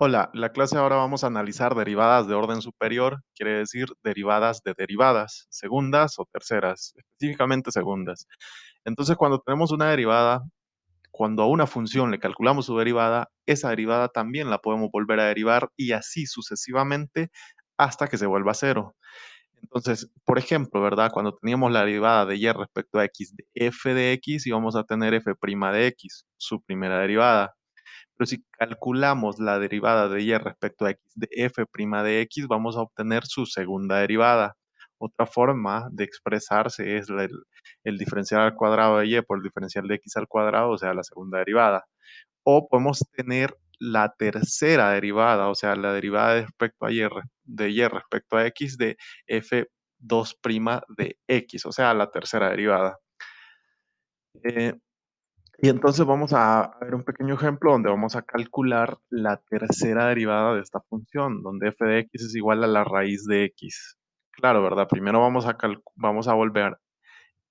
Hola, la clase ahora vamos a analizar derivadas de orden superior, quiere decir derivadas de derivadas, segundas o terceras, específicamente segundas. Entonces, cuando tenemos una derivada, cuando a una función le calculamos su derivada, esa derivada también la podemos volver a derivar y así sucesivamente hasta que se vuelva cero. Entonces, por ejemplo, ¿verdad? Cuando teníamos la derivada de y respecto a x de f de x, íbamos a tener f' de x, su primera derivada. Pero si calculamos la derivada de y respecto a x de f' de x, vamos a obtener su segunda derivada. Otra forma de expresarse es el diferencial al cuadrado de y por el diferencial de x al cuadrado, o sea, la segunda derivada. O podemos tener la tercera derivada, o sea, la derivada de respecto a de y respecto a x de f2' de x, o sea, la tercera derivada. Eh, y entonces vamos a ver un pequeño ejemplo donde vamos a calcular la tercera derivada de esta función, donde f de x es igual a la raíz de x. Claro, ¿verdad? Primero vamos a volver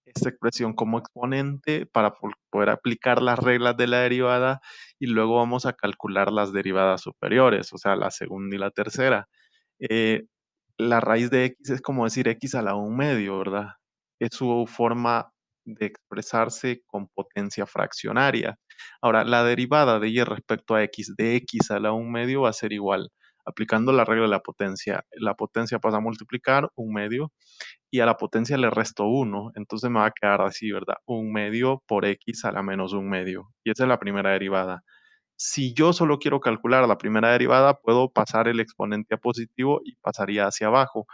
esta expresión como exponente para poder aplicar las reglas de la derivada y luego vamos a calcular las derivadas superiores, o sea, la segunda y la tercera. Eh, la raíz de x es como decir x a la 1/2, ¿verdad? Es su forma de expresarse con potencia fraccionaria. Ahora, la derivada de y respecto a x de x a la 1/2 va a ser igual. Aplicando la regla de la potencia pasa a multiplicar 1/2 y a la potencia le resto 1, entonces me va a quedar así, ¿verdad? 1/2 por x a la menos 1/2. Y esa es la primera derivada. Si yo solo quiero calcular la primera derivada, puedo pasar el exponente a positivo y pasaría hacia abajo.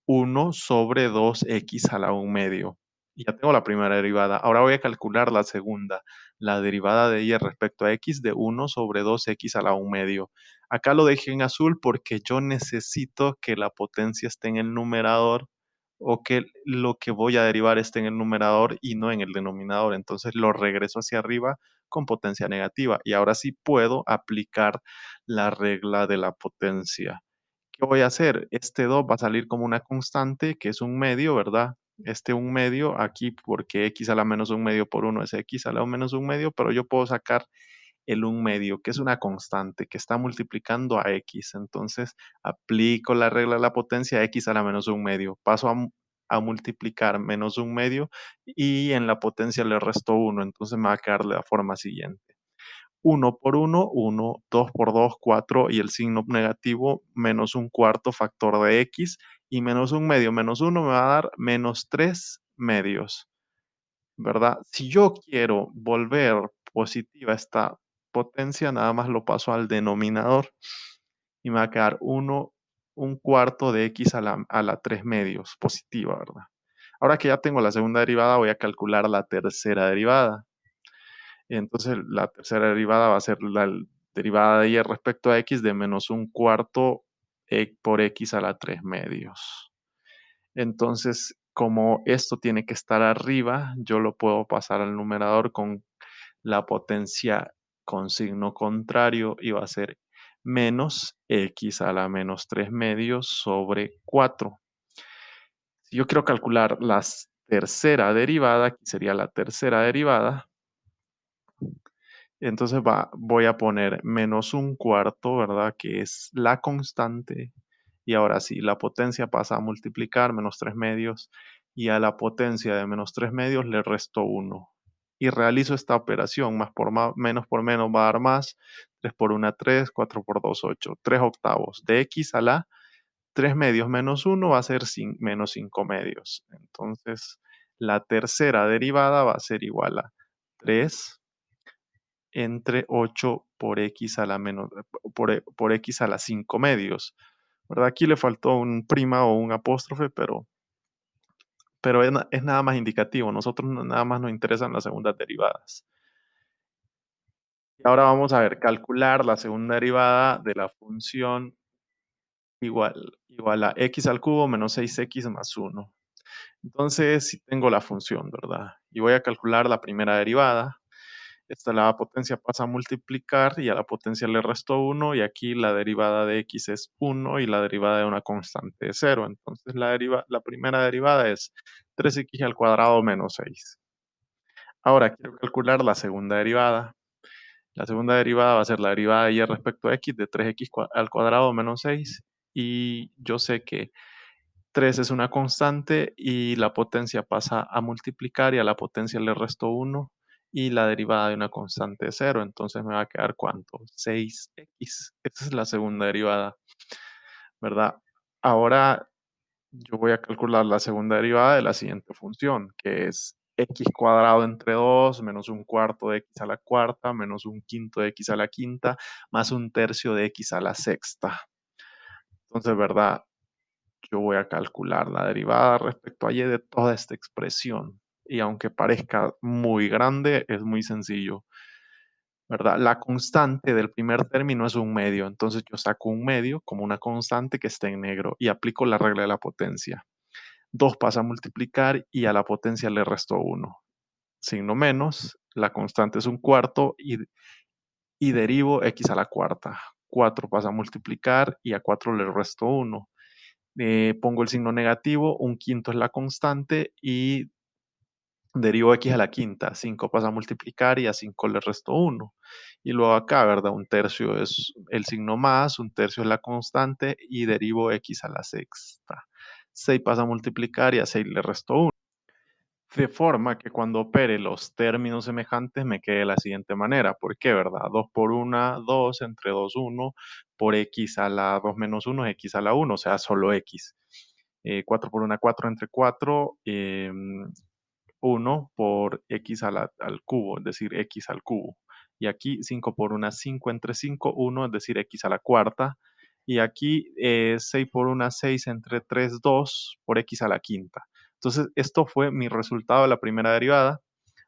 1/2x a la 1/2. Y ya tengo la primera derivada. Ahora voy a calcular la segunda, la derivada de y respecto a x de 1/2x a la 1/2. Acá lo dejé en azul porque yo necesito que la potencia esté en el numerador o que lo que voy a derivar esté en el numerador y no en el denominador. Entonces lo regreso hacia arriba con potencia negativa. Y ahora sí puedo aplicar la regla de la potencia. ¿Qué voy a hacer? Este 2 va a salir como una constante, que es un medio, ¿verdad? Este un medio aquí, porque x a la menos un medio por 1 es x a la menos un medio, pero yo puedo sacar el un medio, que es una constante, que está multiplicando a x. Entonces, aplico la regla de la potencia x a la menos un medio. Paso a multiplicar menos un medio y en la potencia le resto 1. Entonces me va a quedar de la forma siguiente. 1 por 1, 1, 2 por 2, 4 y el signo negativo menos un cuarto factor de x y menos un medio menos 1 me va a dar menos 3 medios, ¿verdad? Si yo quiero volver positiva esta potencia, nada más lo paso al denominador y me va a quedar 1, un cuarto de x a la 3 medios, positiva, ¿verdad? Ahora que ya tengo la segunda derivada, voy a calcular la tercera derivada. Entonces la tercera derivada va a ser la derivada de y respecto a x de menos un cuarto por x a la 3 medios. Entonces, como esto tiene que estar arriba, yo lo puedo pasar al numerador con la potencia con signo contrario y va a ser menos x a la menos 3 medios sobre 4. Si yo quiero calcular la tercera derivada, aquí sería la tercera derivada, entonces voy a poner menos un cuarto, ¿verdad? Que es la constante. Y ahora sí, la potencia pasa a multiplicar menos 3 medios. Y a la potencia de menos 3 medios le resto 1. Y realizo esta operación. Menos por menos va a dar más. 3 por 1, 3. 4 por 2, 8. 3 octavos. De x a la 3 medios menos 1 va a ser menos 5 medios. Entonces, la tercera derivada va a ser igual a 3 entre 8 por x a la menos, por x a la 5 medios, ¿verdad? Aquí le faltó un prima o un apóstrofe, pero es nada más indicativo. Nosotros nada más nos interesan las segundas derivadas. Y ahora vamos a ver, calcular la segunda derivada de la función igual a x al cubo menos 6x más 1. Entonces, si tengo la función, ¿verdad? Y voy a calcular la primera derivada. Esta la potencia pasa a multiplicar y a la potencia le resto 1 y aquí la derivada de x es 1 y la derivada de una constante es 0. Entonces la primera derivada es 3x al cuadrado menos 6. Ahora quiero calcular la segunda derivada. La segunda derivada va a ser la derivada de y respecto a x de 3x al cuadrado menos 6. Y yo sé que 3 es una constante y la potencia pasa a multiplicar y a la potencia le resto 1 y la derivada de una constante es 0. Entonces me va a quedar ¿cuánto? 6x. Esta es la segunda derivada, ¿verdad? Ahora yo voy a calcular la segunda derivada de la siguiente función, que es x cuadrado entre 2 menos un cuarto de x a la cuarta menos un quinto de x a la quinta más un tercio de x a la sexta. Entonces, ¿verdad? Yo voy a calcular la derivada respecto a y de toda esta expresión. Y aunque parezca muy grande, es muy sencillo, ¿verdad? La constante del primer término es un medio, entonces yo saco un medio como una constante que esté en negro y aplico la regla de la potencia. 2 pasa a multiplicar y a la potencia le resto 1. Signo menos, la constante es un cuarto y derivo x a la cuarta. 4 pasa a multiplicar y a 4 le resto 1. Pongo el signo negativo, un quinto es la constante y derivo x a la quinta. 5 pasa a multiplicar y a 5 le resto 1. Y luego acá, ¿verdad? Un tercio es el signo más, un tercio es la constante y derivo x a la sexta. 6 pasa a multiplicar y a 6 le resto 1. De forma que cuando opere los términos semejantes me quede de la siguiente manera. ¿Por qué, verdad? 2 por 1, 2, entre 2, 1, por x a la 2 menos 1 es x a la 1, o sea, solo x. 4 por 1, 4 entre 4, 1 por x al cubo, es decir, x al cubo. Y aquí 5 por 1, 5 entre 5, 1, es decir, x a la cuarta. Y aquí 6 por 1, 6 entre 3, 2 por x a la quinta. Entonces, esto fue mi resultado de la primera derivada.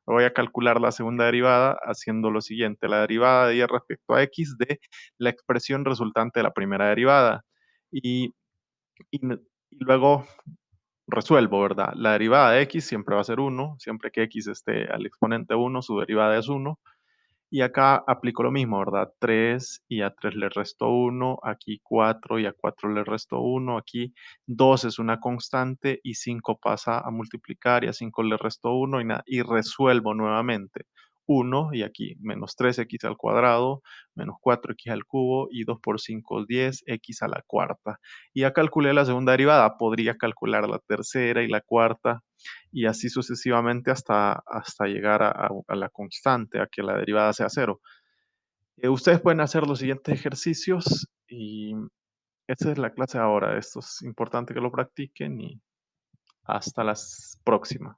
Voy a calcular la segunda derivada haciendo lo siguiente. La derivada de y respecto a x de la expresión resultante de la primera derivada. Y, y, y luego resuelvo, ¿verdad? La derivada de x siempre va a ser 1, siempre que x esté al exponente 1, su derivada es 1. Y acá aplico lo mismo, ¿verdad? 3 y a 3 le resto 1, aquí 4 y a 4 le resto 1, aquí 2 es una constante y 5 pasa a multiplicar y a 5 le resto 1 y resuelvo nuevamente. 1 y aquí menos 3x al cuadrado, menos 4x al cubo y 2 por 5, 10, x a la cuarta. Y ya calculé la segunda derivada, podría calcular la tercera y la cuarta y así sucesivamente hasta llegar a la constante, a que la derivada sea cero. Ustedes pueden hacer los siguientes ejercicios y esta es la clase ahora. Esto es importante que lo practiquen y hasta la próxima.